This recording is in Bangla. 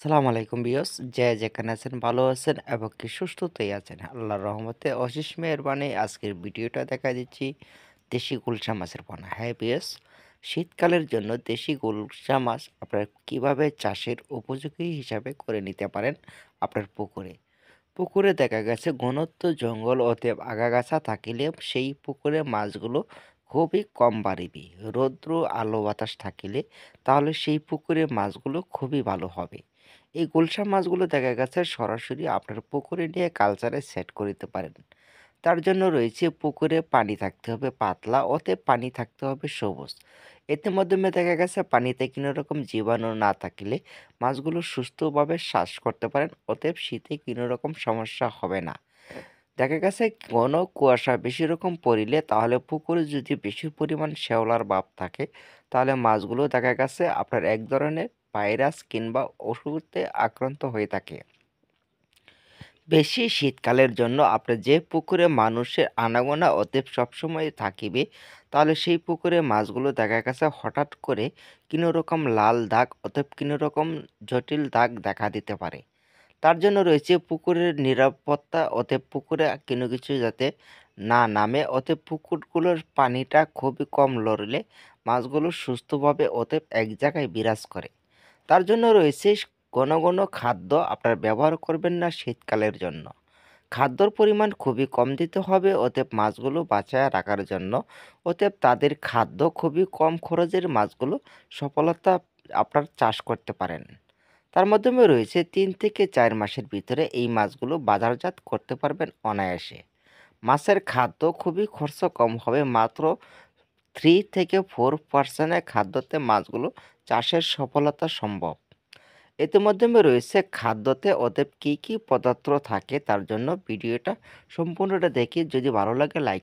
সালাম আলাইকুম বিয়স, যে যেখানে আছেন ভালো আছেন এবং কি সুস্থতেই আছেন আল্লাহর রহমতে অশেষ মেহেরবানি। আজকের ভিডিওটা দেখা দিচ্ছি দেশি গুলশা মাছের পোনা। হ্যাঁ বিয়স, শীতকালের জন্য দেশি গুলশা মাছ আপনার কিভাবে চাষের উপযোগী হিসাবে করে নিতে পারেন আপনার পুকুরে। পুকুরে দেখা গেছে ঘনত্ব জঙ্গল অতএব আগাগাছা থাকিলে সেই পুকুরে মাছগুলো খুবই কম বাড়িবে। রৌদ্র আলো বাতাস থাকিলে তাহলে সেই পুকুরে মাছগুলো খুবই ভালো হবে। এই গুলশা মাছগুলো দেখা গেছে সরাসরি আপনার পুকুরে নিয়ে কালচারে সেট করিতে পারেন। তার জন্য রয়েছে পুকুরে পানি থাকতে হবে পাতলা, অতএব পানি থাকতে হবে সবুজ। এতে মাধ্যমে দেখা গেছে পানিতে কোনো রকম জীবাণু না থাকলে মাছগুলো সুস্থভাবে শ্বাস করতে পারেন, অতএব শীতে কোনো রকম সমস্যা হবে না। দেখা গেছে ঘন কুয়াশা বেশি রকম পড়িলে তাহলে পুকুরে যদি বেশি পরিমাণ শ্যাওলার ভাব থাকে তাহলে মাছগুলো দেখা গেছে আপনার এক ধরনের ভাইরাস কিংবা ওষুধে আক্রান্ত হয়ে থাকে। বেশি শীতকালের জন্য আপনার যে পুকুরে মানুষের আনাগোনা অতএব সবসময় থাকিবে তাহলে সেই পুকুরে মাছগুলো দেখা গেছে হঠাৎ করে কোনো রকম লাল দাগ অতএব কোনো রকম জটিল দাগ দেখা দিতে পারে। তার জন্য রয়েছে পুকুরের নিরাপত্তা, অতএব পুকুরে কোনো কিছু যাতে না নামে, অতএব পুকুরগুলোর পানিটা খুবই কম লড়লে মাছগুলো সুস্থভাবে অতএব এক জায়গায় বিরাজ করে। তার জন্য রয়েছে ঘন ঘন খাদ্য আপনার ব্যবহার করবেন না শীতকালের জন্য। খাদ্যর পরিমাণ খুবই কম দিতে হবে অতএব মাছগুলো বাঁচায় রাখার জন্য। অতএব তাদের খাদ্য খুবই কম খরচের মাছগুলো সফলতা আপনার চাষ করতে পারেন। তার মাধ্যমে রয়েছে ৩ থেকে ৪ মাসের ভিতরে এই মাছগুলো বাজারজাত করতে পারবেন অনায়াসে। মাছের খাদ্য খুবই খরচ কম হবে, মাত্র 3 থেকে 4% এর খাদ্যতে মাছগুলো চাষের সফলতা সম্ভব। এতে মাধ্যমে রয়েছে খাদ্যতে অতএব কী কী পদার্থ থাকে তার জন্য ভিডিওটা সম্পূর্ণটা দেখে যদি ভালো লাগে লাইক